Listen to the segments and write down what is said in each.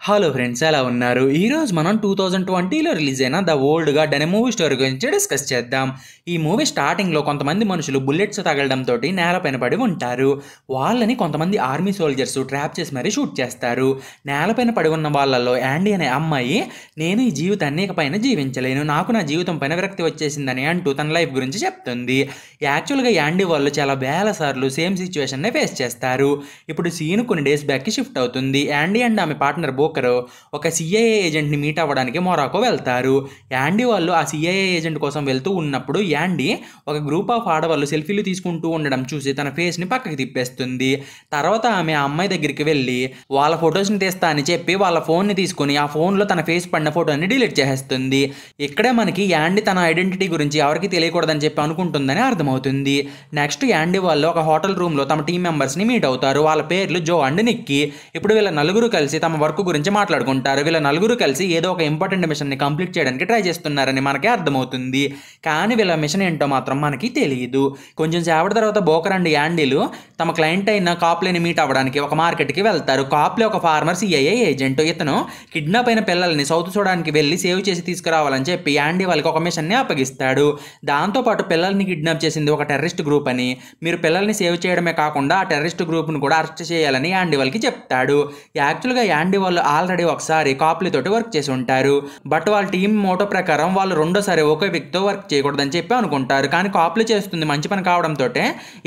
Hello friends, ఎలా ఉన్నారు? ఈరోజు మనం 2020లో రిలీజ్ అయిన ద ఓల్డ్ గాడ్ అనే మూవీ స్టోరీ గురించి డిస్కస్ చేద్దాం. ఈ మూవీ స్టార్టింగ్లో కొంతమంది మనుషులు బుల్లెట్స్ తగలడంతో నేలపైన పడి ఉంటారు. వాళ్ళని కొంతమంది ఆర్మీ సోల్జర్స్ ట్రాప్ చేసి మరీ షూట్ చేస్తారు. నేలపైన పడి ఉన్న వాళ్ళలో యాండీ అనే అమ్మాయి, నేను ఈ జీవితాన్ని ఇకపైన జీవించలేను, నాకు నా జీవితం పైన విరక్తి వచ్చేసిందని అంటూ తన లైఫ్ గురించి చెప్తుంది. యాక్చువల్గా యాండీ వాళ్ళు చాలా వేల సార్లు సేమ్ సిచ్యువేషన్నే ఫేస్ చేస్తారు. ఇప్పుడు సీన్ కొన్ని డేస్ బ్యాక్కి షిఫ్ట్ అవుతుంది. యాండీ అండ్ ఆమె పార్ట్నర్ ఒక సిఐఏ ఏజెంట్ని మీట్ అవ్వడానికి మొరాకో వెళ్తారు. యాండీ వాళ్ళు ఆ సిఐఏ ఏజెంట్ కోసం వెళ్తూ ఉన్నప్పుడు యాండీ ఒక గ్రూప్ ఆఫ్ ఆడవాళ్ళు సెల్ఫీలు తీసుకుంటూ ఉండడం చూసి తన ఫేస్ని పక్కకి తిప్పేస్తుంది. తర్వాత ఆమె ఆ అమ్మాయి దగ్గరికి వెళ్ళి వాళ్ళ ఫొటోస్ని తీస్తా అని చెప్పి వాళ్ళ ఫోన్ని తీసుకుని ఆ ఫోన్లో తన ఫేస్ పడిన ఫోటోని డిలీట్ చేసేస్తుంది. ఇక్కడే మనకి యాండీ తన ఐడెంటిటీ గురించి ఎవరికి తెలియకూడదని చెప్పి అనుకుంటుందని అర్థమవుతుంది. నెక్స్ట్ యాండీ వాళ్ళు ఒక హోటల్ రూమ్లో తమ టీం మెంబర్స్ని మీట్ అవుతారు. వాళ్ళ పేర్లు జో అండ్ నిక్కీ. ఇప్పుడు వీళ్ళ నలుగురు కలిసి తమ వర్క్ గురించి మాట్లాడుకుంటారు. వీళ్ళ నలుగురు కలిసి ఏదో ఒక ఇంపార్టెంట్ మిషన్ని కంప్లీట్ చేయడానికి ట్రై చేస్తున్నారని మనకి అర్థమవుతుంది. కానీ వీళ్ళ మిషన్ ఏంటో మాత్రం మనకి తెలియదు. కొంచెం సేపటి తర్వాత బోకర్ అండ్ యాండీలు తమ క్లయింట్ అయిన కాప్లేని మీట్ అవ్వడానికి ఒక మార్కెట్కి వెళ్తారు. కాప్లే ఒక ఫార్మర్ సిఐఏ ఏజెంట్. ఇతను కిడ్నాప్ అయిన పిల్లల్ని సౌత్ సూడాన్కి వెళ్ళి సేవ్ చేసి తీసుకురావాలని చెప్పి యాండీ వాళ్ళకి ఒక మిషన్ని అప్పగిస్తాడు. దాంతోపాటు పిల్లల్ని కిడ్నాప్ చేసింది ఒక టెర్రరిస్ట్ గ్రూప్ అని, మీరు పిల్లల్ని సేవ్ చేయడమే కాకుండా ఆ టెర్రరిస్ట్ గ్రూప్ను కూడా అరెస్ట్ చేయాలని యాండీ వాళ్ళకి చెప్తాడు. యాక్చువల్గా యాండీ వాళ్ళు ఆల్రెడీ ఒకసారి కాప్లీ తోటి వర్క్ చేసి ఉంటారు. బట్ వాళ్ళ టీం మోటో ప్రకారం వాళ్ళు రెండోసారి ఒకే వ్యక్తితో వర్క్ చేయకూడదని చెప్పి అనుకుంటారు. కానీ కాప్లీ చేస్తుంది మంచి పని కావడంతో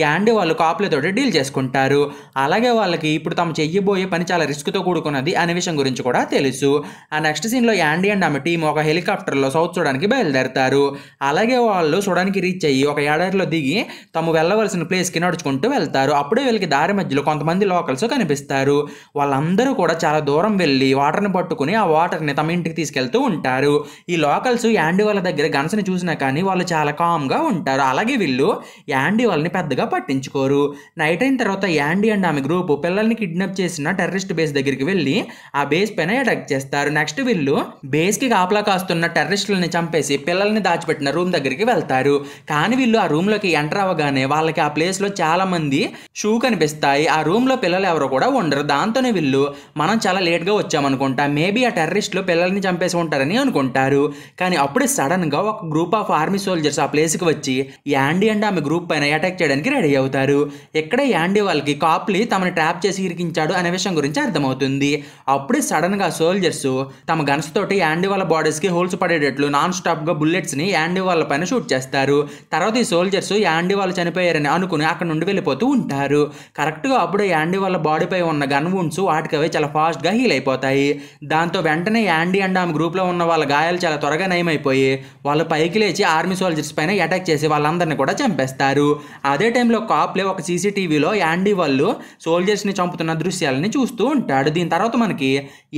యాండీ వాళ్ళు కాప్లీ తోటి డీల్ చేసుకుంటారు. అలాగే వాళ్ళకి ఇప్పుడు తాము చెయ్యబోయే పని చాలా రిస్క్తో కూడుకున్నది అనే విషయం గురించి కూడా తెలుసు. ఆ నెక్స్ట్ సీన్లో యాండీ అండ్ ఆమె టీం ఒక హెలికాప్టర్లో సౌత్ సూడాన్కి బయలుదేరతారు. అలాగే వాళ్ళు సూడాన్కి రీచ్ అయ్యి ఒక ఏడాదిలో దిగి తాము వెళ్ళవలసిన ప్లేస్కి నడుచుకుంటూ వెళ్తారు. అప్పుడే వీళ్ళకి దారి మధ్యలో కొంతమంది లోకల్స్ కనిపిస్తారు. వాళ్ళందరూ కూడా చాలా దూరం వెళ్ళి వాటర్ని పట్టుకుని ఆ వాటర్ని తమ ఇంటికి తీసుకెళ్తూ ఉంటారు. ఈ లోకల్స్ యాండీ వాళ్ళ దగ్గర గన్స్ని చూసినా కానీ వాళ్ళు చాలా కామ్గా ఉంటారు. అలాగే వీళ్ళు యాండీ వాళ్ళని పెద్దగా పట్టించుకోరు. నైట్ అయిన తర్వాత యాండీ అండ్ ఆమె గ్రూప్ పిల్లల్ని కిడ్నాప్ చేసిన టెర్రరిస్ట్ బేస్ దగ్గరికి వెళ్ళి ఆ బేస్ పైన అటాక్ చేస్తారు. నెక్స్ట్ వీళ్ళు బేస్కి కాపలా కాస్తున్న టెర్రరిస్టులని చంపేసి పిల్లల్ని దాచిపెట్టిన రూమ్ దగ్గరికి వెళ్తారు. కానీ వీళ్ళు ఆ రూమ్లోకి ఎంటర్ అవ్వగానే వాళ్ళకి ఆ ప్లేస్లో చాలా మంది షూ కనిపిస్తాయి. ఆ రూమ్లో పిల్లలు ఎవరు కూడా ఉండరు. దాంతోనే వీళ్ళు మనం చాలా లేట్గా వచ్చామనుకుంటా, మేబీ ఆ టెర్రరిస్టులు పిల్లల్ని చంపేసి ఉంటారని అనుకుంటారు. కానీ అప్పుడే సడన్గా ఒక గ్రూప్ ఆఫ్ ఆర్మీ సోల్జర్స్ ఆ ప్లేస్కి వచ్చి యాండీ అండ్ ఆమె గ్రూప్ పైన అటాక్ చేయడానికి రెడీ అవుతారు. ఇక్కడే యాండీ వాళ్ళకి కాప్లీ తమని ట్రాప్ చేసి ఇరికించాడు అనే విషయం గురించి అర్థమవుతుంది. అప్పుడే సడన్గా సోల్జర్స్ తమ గన్స్ తోటి యాండీ వాళ్ళ బాడీస్కి హోల్స్ పడేటట్లు నాన్ స్టాప్గా బుల్లెట్స్ని యాండీ వాళ్ళ పైన షూట్ చేస్తారు. తర్వాత ఈ సోల్జర్స్ యాండీ వాళ్ళు చనిపోయారని అనుకుని అక్కడ నుండి వెళ్ళిపోతూ ఉంటారు. కరెక్ట్గా అప్పుడే యాండీ వాళ్ళ బాడీపై ఉన్న గన్ వుండ్స్ వాటికవే చాలా ఫాస్ట్గా హీల్ అయిపోతాయి. దాంతో వెంటనే యాండీ అండ్ ఆమె గ్రూప్లో ఉన్న వాళ్ళ గాయాలు చాలా త్వరగా నయమైపోయి వాళ్ళు పైకి లేచి ఆర్మీ సోల్జర్స్ పైన అటాక్ చేసి వాళ్ళందరినీ కూడా చంపేస్తారు. అదే టైంలో కాప్లే ఒక సీసీటీవీలో యాండీ వాళ్ళు సోల్జర్స్ని చంపుతున్న దృశ్యాలని చూస్తూ ఉంటాడు. దీని తర్వాత మనకి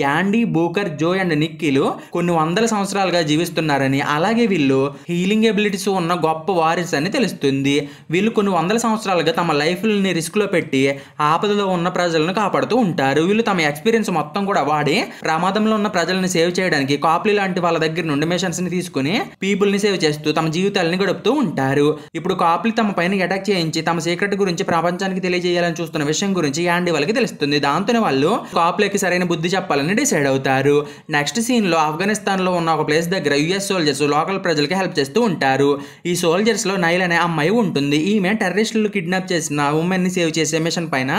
యాండీ, బూకర్, జో అండ్ నిక్కీలు కొన్ని వందల సంవత్సరాలుగా జీవిస్తున్నారని, అలాగే వీళ్ళు హీలింగ్ ఎబిలిటీస్ ఉన్న గొప్ప వారియర్స్ అని తెలుస్తుంది. వీళ్ళు కొన్ని వందల సంవత్సరాలుగా తమ లైఫ్ని రిస్క్లో పెట్టి ఆపదలో ఉన్న ప్రజలను కాపాడుతూ ఉంటారు. వీళ్ళు తమ ఎక్స్పీరియన్స్ మొత్తం కూడా వాడి ప్రమాదంలో ఉన్న ప్రజల్ని సేవ్ చేయడానికి కాప్లీ లాంటి వాళ్ళ దగ్గర నుండి మిషన్స్ ని తీసుకుని పీపుల్ని సేవ్ చేస్తూ తమ జీవితాలని గడుపుతూ ఉంటారు. ఇప్పుడు కాప్లీ తమ పైన అటాక్ చేయించి తమ సీక్రెట్ గురించి ప్రపంచానికి తెలియజేయాలని చూస్తున్న విషయం గురించి యాండీ వాళ్ళకి తెలుస్తుంది. దాంతోనే వాళ్ళు కాప్లీకి సరైన బుద్ధి చెప్పాలని డిసైడ్ అవుతారు. నెక్స్ట్ సీన్ లో ఆఫ్ఘనిస్తాన్ లో ఉన్న ఒక ప్లేస్ దగ్గర యుఎస్ సోల్జర్స్ లోకల్ ప్రజలకి హెల్ప్ చేస్తూ ఉంటారు. ఈ సోల్జర్స్ లో నైల్ అనే అమ్మాయి ఉంటుంది. ఈమె టెర్రరిస్టులు కిడ్నాప్ చేసిన ఉమెన్ ని సేవ్ చేసే మిషన్ పైన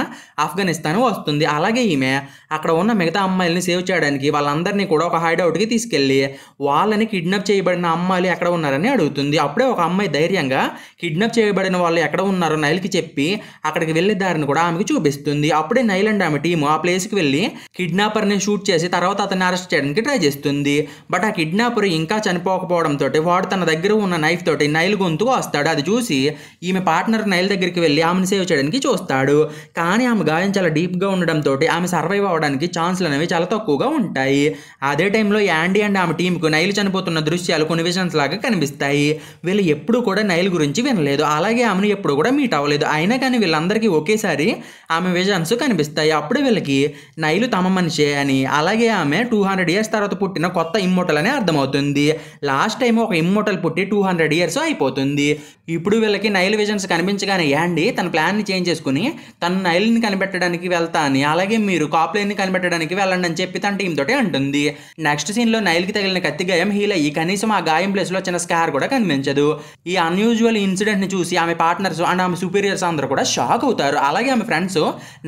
ఆఫ్ఘనిస్తాన్ వస్తుంది. అలాగే ఈమె అక్కడ ఉన్న మిగతా అమ్మాయిల్ని సేవ్ చేయడానికి వాళ్ళందరినీ కూడా ఒక హైడౌట్కి తీసుకెళ్ళి వాళ్ళని కిడ్నాప్ చేయబడిన అమ్మాయిలు ఎక్కడ ఉన్నారని అడుగుతుంది. అప్పుడే ఒక అమ్మాయి ధైర్యంగా కిడ్నాప్ చేయబడిన వాళ్ళు ఎక్కడ ఉన్నారో నైల్కి చెప్పి అక్కడికి వెళ్ళే దారిని కూడా ఆమెకి చూపిస్తుంది. అప్పుడే నైల్ అండ్ ఆమె టీము ఆ ప్లేస్కి వెళ్ళి కిడ్నాపర్ని షూట్ చేసి తర్వాత అతన్ని అరెస్ట్ చేయడానికి ట్రై చేస్తుంది. బట్ ఆ కిడ్నాపర్ ఇంకా చనిపోకపోవడంతో వాడు తన దగ్గర ఉన్న నైఫ్ తోటి నైల్ గొంతుకు వస్తాడు. అది చూసి ఈమె పార్ట్నర్ నైల్ దగ్గరికి వెళ్ళి ఆమెను సేవ్ చేయడానికి చూస్తాడు. కానీ ఆమె గాయం చాలా డీప్గా ఉండడంతో ఆమె సర్వైవ్ అవ్వడానికి ఛాన్స్లు అనేవి చాలా తక్కువగా ఉంటాయి. అదే టైంలో యాండీ అండ్ ఆమె టీంకు నైల్ చనిపోతున్న దృశ్యాలు కొన్ని విజన్స్ లాగా కనిపిస్తాయి. వీళ్ళు ఎప్పుడు కూడా నైల్ గురించి వినలేదు, అలాగే ఆమెను ఎప్పుడు కూడా మీట్ అవ్వలేదు. అయినా కానీ వీళ్ళందరికీ ఒకేసారి ఆమె విజన్స్ కనిపిస్తాయి. అప్పుడే వీళ్ళకి నైలు తమ మనిషే అని, అలాగే ఆమె 200 years తర్వాత పుట్టిన కొత్త ఇమ్మోటల్ అని అర్థమవుతుంది. లాస్ట్ టైం ఒక ఇమ్మోటల్ పుట్టి 200 years అయిపోతుంది. ఇప్పుడు వీళ్ళకి నైల్ విజన్స్ కనిపించగానే యాండీ తన ప్లాన్ని చేంజ్ చేసుకుని తను నైల్ని కనిపెట్టడానికి వెళ్తా అని, అలాగే మీరు కాప్లేన్ని కనిపెట్టడానికి వెళ్ళ వెళ్ళండి అని చెప్పి తన టీం తోటి అంటుంది. నెక్స్ట్ సీన్ లో నైల్ కి తగిలిన కత్తి గాయం హీల్ అయ్యి కనీసం ఆ గాయం ప్లేస్ లో చిన్న స్కార్ కూడా కనిపించదు. ఈ అన్యూజువల్ ఇన్సిడెంట్ ని చూసి ఆమె పార్ట్నర్స్ అండ్ ఆమె సుపీరియర్స్ అందరూ కూడా షాక్ అవుతారు. అలాగే ఆమె ఫ్రెండ్స్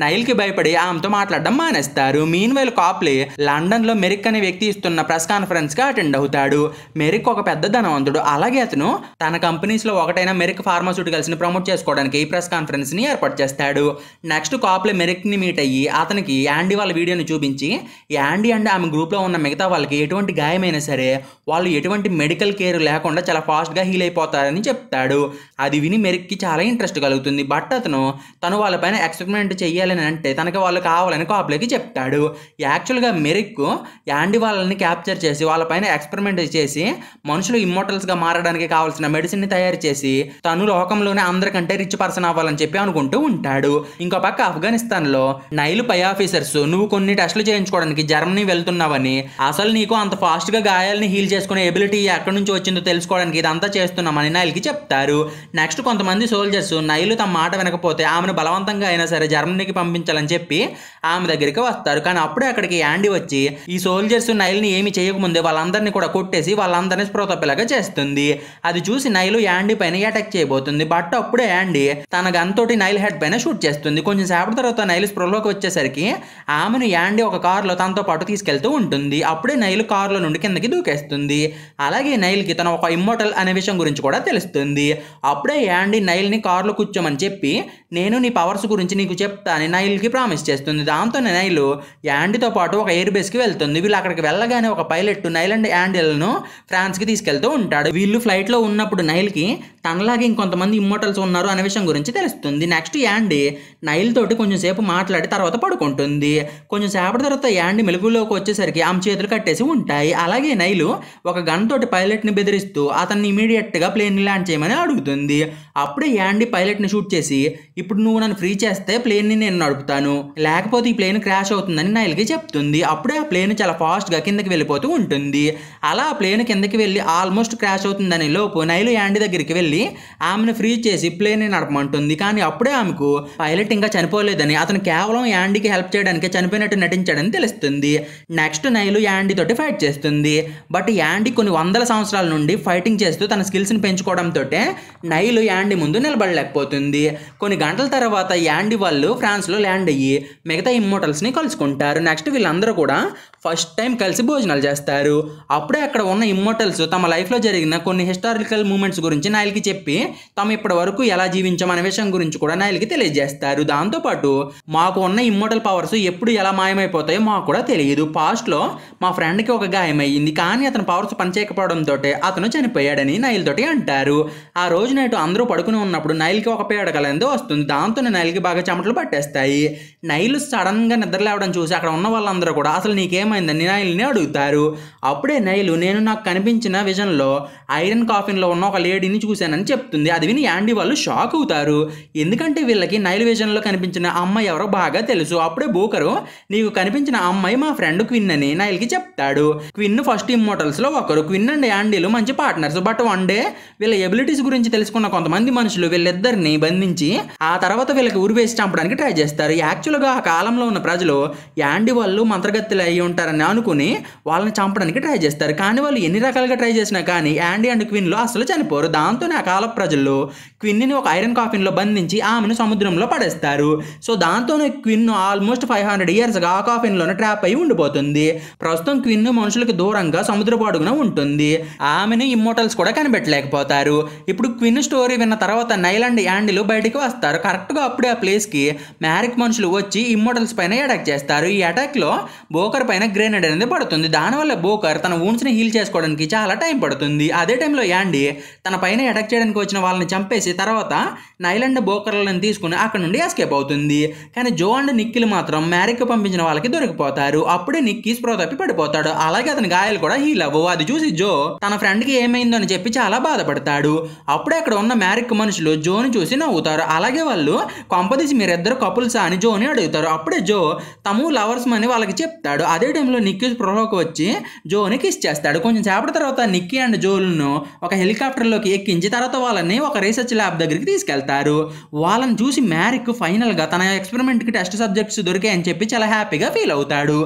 నైల్ కి భయపడి ఆమెతో మాట్లాడడం మానేస్తారు. మీన్ వైల్ కాప్లీ లండన్ లో మెరిక్ అనే వ్యక్తి ఇస్తున్న ప్రెస్ కాన్ఫరెన్స్ కి అటెండ్ అవుతాడు. మెరిక్ ఒక పెద్ద ధనవంతుడు. అలాగే అతను తన కంపెనీస్ లో ఒకటైన మెరిక్ ఫార్మాస్యూటికల్స్ ని ప్రమోట్ చేసుకోవడానికి ఈ ప్రెస్ కాన్ఫరెన్స్ ని ఏర్పాటు చేస్తాడు. నెక్స్ట్ కాప్లీ మెరిక్ ని మీట్ అయ్యి అతనికి యాండీ వాళ్ళ వీడియోని చూపించి యాండీ అండ్ ఆమె గ్రూప్ లో ఉన్న మిగతా వాళ్ళకి ఎటువంటి గాయమైనా సరే వాళ్ళు ఎటువంటి మెడికల్ కేర్ లేకుండా చాలా ఫాస్ట్ గా హీల్ అయిపోతారని చెప్తాడు. అది విని మెరిక్ కి చాలా ఇంట్రెస్ట్ కలుగుతుంది. బట్ తను వాళ్ళపైన ఎక్స్పెరిమెంట్ చెయ్యాలని అంటే తనకి వాళ్ళు కావాలని కాప్లీకి చెప్తాడు. యాక్చువల్గా మెరిక్ యాండీ వాళ్ళని క్యాప్చర్ చేసి వాళ్ళపైన ఎక్స్పెరిమెంట్ చేసి మనుషులు ఇమ్మోర్టల్స్ గా మారడానికి కావాల్సిన మెడిసిన్ ని తయారు చేసి తను లోకంలోనే అందరికంటే రిచ్ పర్సన్ అవ్వాలని చెప్పి అనుకుంటూ ఉంటాడు. ఇంకో పక్క ఆఫ్ఘనిస్తాన్ లో నైల్ పై ఆఫీసర్స్ నువ్వు కొన్ని టెస్టులు చేయించుకోవడానికి జర్మనీ వెళ్తున్నావని, అసలు నీకు అంత ఫాస్ట్ గా గాయాలని హీల్ చేసుకునే ఎబిలిటీ ఎక్కడి నుంచి వచ్చిందో తెలుసుకోవడానికి ఇదంతా చేస్తున్నామని నైల్ కి చెప్తారు. నెక్స్ట్ కొంతమంది సోల్జర్స్ నైల్ తమ మాట వినకపోతే ఆమెను బలవంతంగా అయినా సరే జర్మనీకి పంపించాలని చెప్పి ఆమె దగ్గరికి వస్తారు. కానీ అప్పుడే అక్కడికి యాండీ వచ్చి ఈ సోల్జర్స్ నైల్ ని ఏమి చేయకముందే వాళ్ళందరినీ కూడా కొట్టేసి వాళ్ళందరినీ స్పృహ తప్పేలాగా చేస్తుంది. అది చూసి నైల్ యాండీ పైన అటాక్ చేయబోతుంది. బట్ అప్పుడే యాండీ తన గన్ తోటి నైల్ హెడ్ పైన షూట్ చేస్తుంది. కొంచెం సేపటి తర్వాత నైల్ స్పృహలోకి వచ్చేసరికి ఆమెను యాండీ ఒక కారులో తనతో పాటు తీసుకెళ్తూ ఉంటుంది. అప్పుడే నైల్ కారులో నుండి కిందకి దూకేస్తుంది. అలాగే నైల్ కి తన ఒక ఇమ్మోర్టల్ అనే విషయం గురించి కూడా తెలుస్తుంది. అప్పుడే యాండీ నైల్ ని కారులో కూర్చోమని చెప్పి నేను నీ పవర్స్ గురించి నీకు చెప్తానని నైల్ కి ప్రామిస్ చేస్తుంది. దాంతో నైల్ యాండీతో పాటు ఒక ఎయిర్ బేస్ కి వెళ్తుంది. వీళ్ళు అక్కడికి వెళ్ళగానే ఒక పైలట్ నైల్ అండ్ యాండీలను ఫ్రాన్స్ కి తీసుకెళ్తూ ఉంటాడు. వీళ్ళు ఫ్లైట్ లో ఉన్నప్పుడు నైల్ కి తనలాగే ఇంకొంతమంది ఇమ్మోర్టల్స్ ఉన్నారు అనే విషయం గురించి తెలుస్తుంది. నెక్స్ట్ యాండీ నైల్ తోటి కొంచెం సేపు మాట్లాడి తర్వాత పడుకుంటుంది. కొంచెం సేపటి తర్వాత యాండీ మెలుగులోకి వచ్చేసరికి ఆమె చేతులు కట్టేసి ఉంటాయి. అలాగే నైల్ ఒక గన్ తోటి పైలట్ ని బెదిరిస్తూ అతన్ని ఇమీడియట్ గా ప్లేన్ ని ల్యాండ్ చేయమని అడుగుతుంది. అప్పుడే యాండీ పైలట్ ని షూట్ చేసి ఇప్పుడు నువ్వు నన్ను ఫ్రీ చేస్తే ప్లేన్ ని నేను నడుపుతాను, లేకపోతే ఈ ప్లేన్ క్రాష్ అవుతుందని నైల్ కి చెప్తుంది. అప్పుడే ఆ ప్లేన్ చాలా ఫాస్ట్ గా కిందకి వెళ్ళిపోతూ ఉంటుంది. అలా ఆ ప్లేన్ కిందకి వెళ్ళి ఆల్మోస్ట్ క్రాష్ అవుతుందని లోపు నైల్ యాండీ దగ్గరికి వెళ్ళి ఆమెను ఫ్రీ చేసి ప్లేన్ ని నడపమంటుంది. కానీ అప్పుడే ఆమెకు పైలట్ ఇంకా చనిపోలేదని అతను కేవలం యాండీకి హెల్ప్ చేయడానికి చనిపోయినట్టు నటించాడని తెలుస్తుంది. నెక్స్ట్ నైల్ యాండీ తోటి ఫైట్ చేస్తుంది. బట్ యాండీ కొన్ని వందల సంవత్సరాల నుండి ఫైటింగ్ చేస్తూ తన స్కిల్స్ ని పెంచుకోవడంతో నైల్ యాండీ ముందు నిలబడలేకపోతుంది. కొన్ని గంటల తర్వాత యాండీ వాళ్ళు ఫ్రాన్స్ లో ల్యాండ్ అయ్యి మిగతా ఇమ్మోర్టల్స్ ని కలుసుకుంటారు. నెక్స్ట్ వీళ్ళందరూ కూడా ఫస్ట్ టైం కలిసి భోజనాలు చేస్తారు. అప్పుడే అక్కడ ఉన్న ఇమ్మోర్టల్స్ తమ లైఫ్ లో జరిగిన కొన్ని హిస్టారికల్ మూమెంట్స్ గురించి నైల్ కి చెప్పి తాము ఇప్పటి వరకు ఎలా జీవించాం అనే విషయం గురించి కూడా నైల్ కి తెలియజేస్తారు. దాంతోపాటు మాకు ఉన్న ఇమ్మోర్టల్ పవర్స్ ఎప్పుడు ఎలా మాయమైపోతాయో మాకు కూడా తెలియదు. పాస్ట్ లో మా ఫ్రెండ్ కి ఒక గాయం అయ్యింది, కానీ అతని పవర్స్ పనిచేయకపోవడంతో అతను చనిపోయాడని నైల్ తోటి అంటారు. ఆ రోజు నైట్ అందరూ పడుకుని ఉన్నప్పుడు నైల్ కి ఒక పేడకలందో వస్తుంది. దాంతో నైల్ కి బాగా చెమటలు పట్టేస్తాయి. నైల్ సడన్ గా నిద్ర లేవడం చూసి అక్కడ ఉన్న వాళ్ళందరూ కూడా అసలు నీకేమైందని నైల్ ని అడుగుతారు. అప్పుడే నైల్ నేను నాకు కనిపించిన విజన్ లో ఐరన్ కాఫిన్ లో ఉన్న ఒక లేడీని చూశానని చెప్తుంది. అది విని యాండీ వాళ్ళు షాక్ అవుతారు. ఎందుకంటే వీళ్ళకి నైల్ విజన్ లో కనిపించిన అమ్మాయి ఎవరో బాగా తెలుసు. అప్పుడే బూకరు నీకు కనిపించిన అమ్మాయి మా ఫ్రెండ్ క్విన్ అని నైల్ కి చెప్తాడు. క్విన్ ఫస్ట్ ఇమ్మోర్టల్స్ లో ఒకరు. క్విన్ అండ్ యాండీలు మంచి పార్ట్నర్స్. బట్ వన్ డే వీళ్ళ ఎబిలిటీస్ గురించి తెలుసుకున్న కొంతమంది మనుషులు వీళ్ళిద్దరిని బంధించి ఆ తర్వాత వీళ్ళకి ఉరివేసి చంపడానికి ట్రై చేస్తారు. యాక్చువల్ గా ఆ కాలంలో ఉన్న ప్రజలు యాండీ వాళ్ళు మంత్రగత్తెలు అయి ఉంటారని అనుకుని వాళ్ళని చంపడానికి ట్రై చేస్తారు. కానీ వాళ్ళు ఎన్ని రకాలుగా ట్రై చేసినా కానీ యాండీ అండ్ క్విన్ లో అసలు చనిపోరు. దాంతోనే ఆ కాల ప్రజలు క్విన్ ని ఒక ఐరన్ కాఫిన్ లో బంధించి ఆమెను సముద్రంలో పడేస్తారు. సో దాంతోనే క్విన్ ఆల్మోస్ట్ 500 years గా ఆ కాఫిన్ లోనే ట్రాప్ అయి ఉండిపోతుంది. ప్రస్తుతం క్విన్ మనుషులకు దూరంగా సముద్రపు అడుగున ఉంటుంది. ఆమెను ఇమ్మోర్టల్స్ కూడా కనిపెట్టలేకపోతారు. ఇప్పుడు క్విన్ స్టోరీ విన్న తర్వాత నైల్ అండ్ యాండీలు బయటికి వస్తారు. కరెక్ట్ గా అప్పుడే ఆ ప్లేస్ కి మ్యారిక్ మనుషులు వచ్చి ఇమ్మోర్టల్స్ పైన అటాక్ చేస్తారు. ఈ అటాక్ లో బోకర్ పైన గ్రెనేడ్ అనేది పడుతుంది. దానివల్ల బోకర్ తన వూండ్స్ ని హీల్ చేసుకోవడానికి చాలా టైం పడుతుంది. అదే టైంలో యాండీ తన పైన అటాక్ చేయడానికి వచ్చిన వాళ్ళని చంపేసి తర్వాత నైల్ అండ్ బోకర్లను తీసుకుని అక్కడ నుండి ఎస్కేప్ అవుతుంది. కానీ జో అండ్ నిక్కిలు మాత్రం మ్యారిక్ పంపించిన వాళ్ళకి దొరికిపోతారు. అప్పుడే నిక్కీ స్ప్రో తప్పి పడిపోతాడు. అలాగే అతని గాయాలు కూడా హీల్ అవ్వవు. అది చూసి జో తన ఫ్రెండ్ కి ఏమైందో అని చెప్పి చాలా బాధపడతాడు. అప్పుడే అక్కడ ఉన్న మ్యారిక్ మ్యారిక్ మనుషులు జోని చూసి నవ్వుతారు. అలాగే వాళ్ళు కొంపదీసి మీరిద్దరు కపుల్సా అని జోని అడుగుతారు. అప్పుడే జో తము లవర్స్ అని వాళ్ళకి చెప్తాడు. అదే టైంలో నిక్కీ స్పృహలోకి వచ్చి జోని కిస్ చేస్తాడు. కొంచెం సేపటి తర్వాత నిక్కీ అండ్ జోలను ఒక హెలికాప్టర్లోకి ఎక్కించి తర్వాత వాళ్ళని ఒక రీసెర్చ్ ల్యాబ్ దగ్గరికి తీసుకెళ్తారు. వాళ్ళని చూసి మ్యారిక్ ఫైనల్గా తన ఎక్స్పెరిమెంట్కి టెస్ట్ సబ్జెక్ట్స్ దొరికాయని చెప్పి చాలా హ్యాపీగా ఫీల్ అవుతాడు.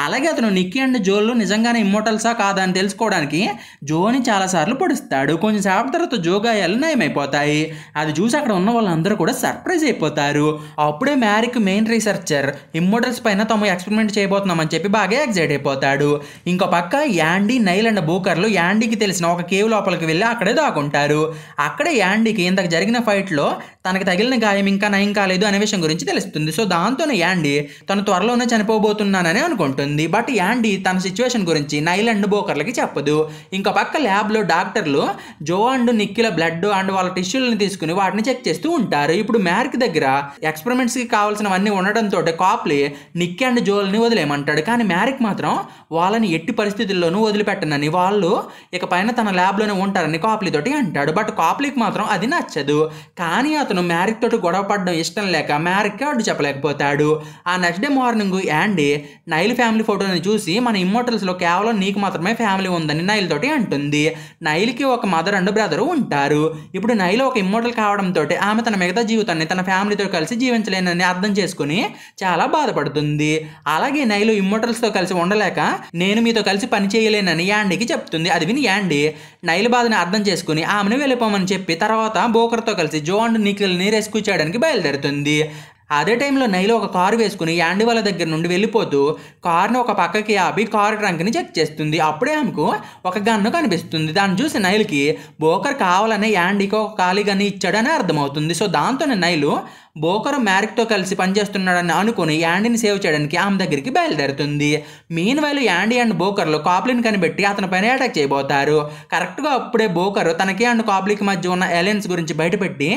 అలాగే అతను నిక్కీ అండ్ జోలు నిజంగానే ఇమ్మోటల్సా కాదా అని తెలుసుకోవడానికి జోని చాలాసార్లు పొడుస్తాడు. కొంచెం సేపటి తర్వాత జో గాయాలు నయమైపోతాయి. అది చూసి అక్కడ ఉన్న వాళ్ళందరూ కూడా సర్ప్రైజ్ అయిపోతారు. అప్పుడే మ్యారిక్ మెయిన్ రీసెర్చర్ ఇమ్మోటల్స్ పైన తమ ఎక్స్పెరిమెంట్ చేయబోతున్నామని చెప్పి బాగా ఎగ్జైట్ అయిపోతాడు. ఇంకో పక్క యాండీ, నైల్ అండ్ బోకర్లు యాండీకి తెలిసిన ఒక కేవ్ లోపలికి వెళ్ళి అక్కడే దాక్కుంటారు. అక్కడే యాండీకి ఇంతకు జరిగిన ఫైట్లో తనకి తగిలిన గాయం ఇంకా నయం కాలేదు అనే విషయం గురించి తెలుస్తుంది. సో దాంతోనే యాండీ తను త్వరలోనే చనిపోబోతున్నానని అనుకుంటుంది. బట్ యాండీ తన సిచ్యువేషన్ గురించి నైల్ అండ్ బోకర్లకి చెప్పదు. ఇంకో పక్క ల్యాబ్లో డాక్టర్లు జో అండ్ నిక్కీల బ్లడ్ అండ్ వాళ్ళ టిష్యూలను తీసుకుని వాటిని చెక్ చేస్తూ ఉంటారు. ఇప్పుడు మ్యారిక్ దగ్గర ఎక్స్పెరిమెంట్స్కి కావాల్సినవన్నీ ఉండడంతో కాప్లీ నిక్కీ అండ్ జోల్ని వదిలేయమంటాడు. కానీ మ్యారిక్ మాత్రం వాళ్ళని ఎట్టి పరిస్థితుల్లోనూ వదిలిపెట్టనని, వాళ్ళు ఇక పైన తన ల్యాబ్లోనే ఉంటారని కాప్లీ తోటి అంటాడు. బట్ కాప్లీకి మాత్రం అది నచ్చదు. కానీ అతను మ్యారిక్ తోటి గొడవ పడడం ఇష్టం లేక మ్యారిక్కి అడ్డు చెప్పలేకపోతాడు. ఆ next day morning Andy Neil family ఫోటోని చూసి మన ఇమ్మోటల్స్లో కేవలం నీకు మాత్రమే ఫ్యామిలీ ఉందని నైల్ తోటి అంటుంది. నైల్కి ఒక మదర్ అండ్ బ్రదరు ఉంటారు. ఇప్పుడు నైల్ ఒక ఇమ్మోటల్ కావడంతో ఆమె తన మిగతా జీవితాన్ని తన ఫ్యామిలీతో కలిసి జీవించలేనని అర్థం చేసుకుని చాలా బాధపడుతుంది. అలాగే నైల్ ఇమ్మోటల్స్తో కలిసి ఉండలేక నేను మీతో కలిసి పని చేయలేనని యాండీకి చెప్తుంది. అది విని యాండీ నైల్ బాధని అర్థం చేసుకుని ఆమెను వెళ్ళిపోమని చెప్పి తర్వాత బోకర్తో కలిసి జో అండ్ నిఖిల్ని రెస్క్యూ చేయడానికి బయలుదేరుతుంది. అదే టైంలో నైల్ ఒక కారు వేసుకుని యాండీ వాళ్ళ దగ్గర నుండి వెళ్ళిపోతూ కార్ని ఒక పక్కకి ఆపి కారు ట్రంక్ని చెక్ చేస్తుంది. అప్పుడే ఆమెకు ఒక గన్ను కనిపిస్తుంది. దాన్ని చూసి నైల్కి బోకర్ కావాలనే యాండీకి ఒక ఖాళీ గన్ను ఇచ్చాడని అర్థమవుతుంది. సో దాంతోనే నైలు బోకర్ మ్యారిక్తో కలిసి పనిచేస్తున్నాడని అనుకుని యాండీని సేవ్ చేయడానికి ఆమె దగ్గరికి బయలుదేరుతుంది. మీన్ వైల్ యాండీ అండ్ బోకర్లు కాప్లీని కనిపెట్టి అతని పైన అటాక్ చేయబోతారు. కరెక్ట్గా అప్పుడే బోకర్ తనకి అండ్ కాప్లీకి మధ్య ఉన్న ఎలియన్స్ గురించి బయటపెట్టి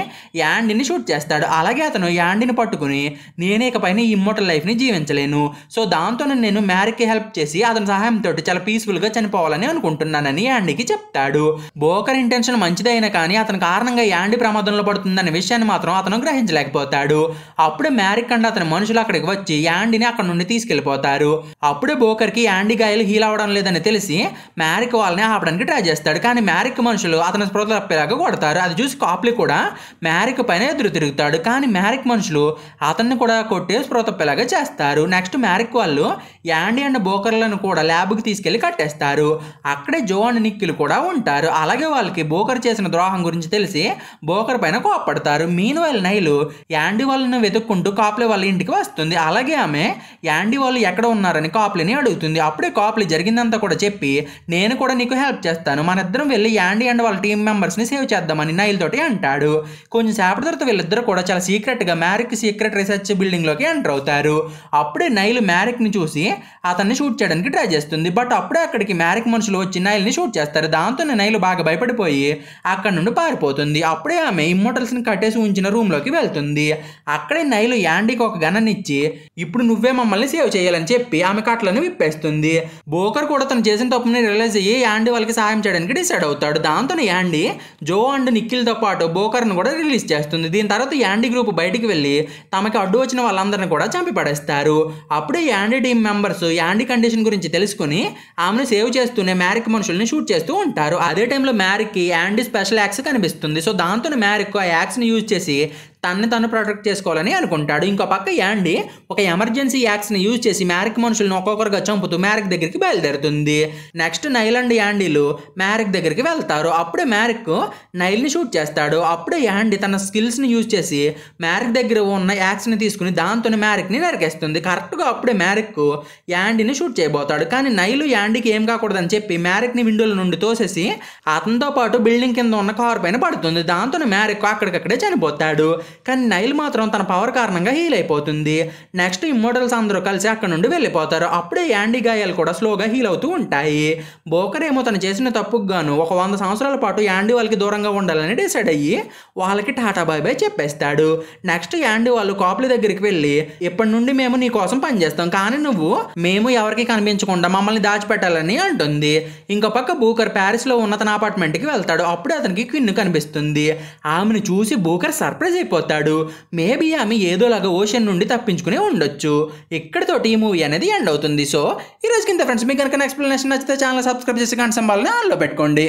యాండీని షూట్ చేస్తాడు. అలాగే అతను యాండీని పట్టుకుని నేనే ఇక పైన ఈ ఇమ్మోటల్ లైఫ్ని జీవించలేను, సో దాంతోనే నేను మ్యారిక్కి హెల్ప్ చేసి అతని సహాయంతో చాలా పీస్ఫుల్గా చనిపోవాలని అనుకుంటున్నానని యాండీకి చెప్తాడు. బోకర్ ఇంటెన్షన్ మంచిదైనా కానీ అతని కారణంగా యాండీ ప్రమాదంలో పడుతుందనే విషయాన్ని మాత్రం అతను గ్రహించలేకపోతాడు. అప్పుడే మ్యారిక్ అండ్ అతని మనుషులు అక్కడికి వచ్చి యాండీని అక్కడ నుండి తీసుకెళ్లిపోతారు. అప్పుడే బోకర్కి యాండీ గాయాలు హీల్ అవడం లేదని తెలిసి మ్యారిక్ వాళ్ళని ఆపడానికి ట్రై చేస్తాడు. కానీ మ్యారిక్ మనుషులు అతని స్పృహ తప్పేలాగా కొడతారు. అది చూసి కాప్లీ కూడా మ్యారిక్ పైన ఎదురు తిరుగుతాడు. కానీ మ్యారిక్ మనుషులు అతన్ని కూడా కొట్టి స్పృహ తప్పేలాగా చేస్తారు. నెక్స్ట్ మ్యారిక్ వాళ్ళు యాండీ అండ్ బోకర్లను కూడా ల్యాబ్కి తీసుకెళ్లి కట్టేస్తారు. అక్కడే జో అండ్ నిక్కీలు కూడా ఉంటారు. అలాగే వాళ్ళకి బోకర్ చేసిన ద్రోహం గురించి తెలిసి బోకర్ పైన కోప్పడతారు. మీన్ వైల్ నైలు యాండీ వాళ్ళని వెతుక్కుంటూ కాప్లీ వాళ్ళ ఇంటికి వస్తుంది. అలాగే ఆమె యాండీ వాళ్ళు ఎక్కడ ఉన్నారని కాప్లీని అడుగుతుంది. అప్పుడే కాప్లీ జరిగిందంతా కూడా చెప్పి నేను కూడా నీకు హెల్ప్ చేస్తాను, మన ఇద్దరం వెళ్ళి యాండీ అండ్ వాళ్ళ టీం మెంబర్స్ని సేవ్ చేద్దామని నైల్ తోటి అంటాడు. కొంచెం సేపటి తర్వాత వీళ్ళిద్దరు కూడా చాలా సీక్రెట్గా మ్యారిక్ సీక్రెట్ రీసెర్చ్ బిల్డింగ్లోకి ఎంటర్ అవుతారు. అప్పుడే నైల్ మ్యారిక్ని చూసి అతన్ని షూట్ చేయడానికి ట్రై చేస్తుంది. బట్ అప్పుడే అక్కడికి మ్యారిక్ మనుషులు వచ్చి నైల్ని షూట్ చేస్తారు. దాంతోనే నైల్ బాగా భయపడిపోయి అక్కడ నుండి పారిపోతుంది. అప్పుడే ఆమె ఇమ్మోటల్స్ని కట్టేసి ఉంచిన రూమ్లోకి వెళ్తుంది. అక్కడే నైలు యాండీకి ఒక గన్ ఇచ్చి ఇప్పుడు నువ్వే మమ్మల్ని సేవ్ చేయాలని చెప్పి ఆమె కట్లను విప్పేస్తుంది. బోకర్ కూడా తను చేసిన తప్పుని రియలైజ్ అయ్యి యాండీ వాళ్ళకి సహాయం చేయడానికి డిసైడ్ అవుతాడు. దాంతో యాండీ జో అండ్ నిఖిల్తో పాటు బోకర్ను కూడా రిలీజ్ చేస్తుంది. దీని తర్వాత యాండీ గ్రూప్ బయటికి వెళ్ళి తమకి అడ్డు వచ్చిన వాళ్ళందరినీ కూడా చంపి పడేస్తారు. అప్పుడే యాండీ టీం మెంబర్స్ యాండీ కండిషన్ గురించి తెలుసుకుని ఆమెను సేవ్ చేస్తూనే మ్యారిక్ మనుషుల్ని షూట్ చేస్తూ ఉంటారు. అదే టైంలో మ్యారిక్కి యాండీ స్పెషల్ యాక్స్ కనిపిస్తుంది. సో దాంతో మ్యారిక్ ఆ యాక్స్ని యూజ్ చేసి తనని తను ప్రొటెక్ట్ చేసుకోవాలని అనుకుంటాడు. ఇంకో పక్క యాండీ ఒక ఎమర్జెన్సీ యాక్స్ని యూజ్ చేసి మ్యారిక్ మనుషులను ఒక్కొక్కరుగా చంపుతూ మ్యారిక్ దగ్గరికి బయలుదేరుతుంది. నెక్స్ట్ నైల్ అండ్ యాండీలు మ్యారిక్ దగ్గరికి వెళ్తారు. అప్పుడే మ్యారిక్ నైల్ని షూట్ చేస్తాడు. అప్పుడే యాండీ తన స్కిల్స్ని యూజ్ చేసి మ్యారిక్ దగ్గర ఉన్న యాక్స్ని తీసుకుని దాంతో మ్యారిక్ని నరికేస్తుంది. కరెక్ట్గా అప్పుడే మ్యారిక్ యాండీని షూట్ చేయబోతాడు. కానీ నైలు యాండీకి ఏం కాకూడదని చెప్పి మ్యారిక్ని విండోల నుండి తోసేసి అతనితో పాటు బిల్డింగ్ కింద ఉన్న కారు పైన పడుతుంది. దాంతో మ్యారిక్ అక్కడికక్కడే చనిపోతాడు. కానీ నైల్ మాత్రం తన పవర్ కారణంగా హీల్ అయిపోతుంది. నెక్స్ట్ ఇమ్మోర్టల్స్ అందరూ కలిసి అక్కడ నుండి వెళ్ళిపోతారు. అప్పుడే యాండీ గాయాలు కూడా స్లోగా హీల్ అవుతూ ఉంటాయి. బోకర్ ఏమో తను చేసిన తప్పుకు గాను ఒక 100 సంవత్సరాల పాటు యాండీ వాళ్ళకి దూరంగా ఉండాలని డిసైడ్ అయ్యి వాళ్ళకి టాటా బాయ్ బాయ్ చెప్పేస్తాడు. నెక్స్ట్ యాండీ వాళ్ళు కాప్లీ దగ్గరికి వెళ్ళి ఇప్పటి నుండి మేము నీ కోసం పనిచేస్తాం, కానీ మేము ఎవరికి కనిపించకుండా మమ్మల్ని దాచిపెట్టాలని అంటుంది. ఇంకో పక్క బూకర్ ప్యారిస్లో ఉన్న తన అపార్ట్మెంట్కి వెళ్తాడు. అప్పుడే అతనికి క్విన్ కనిపిస్తుంది. ఆమెను చూసి బూకర్ సర్ప్రైజ్ అయిపోతాడు. మేబీ ఆమె ఏదోలాగా ఓషన్ నుండి తప్పించుకునే ఉండొచ్చు. ఇక్కడితోటి ఈ మూవీ అనేది ఎండ్ అవుతుంది. సో ఈ రోజు కింద ఫ్రెండ్స్ మీకు కనుక ఎక్స్ప్లెనేషన్ నచ్చితే ఛానల్ సబ్స్క్రైబ్ చేసి గంట సింబల్ని ఆన్లో పెట్టుకోండి.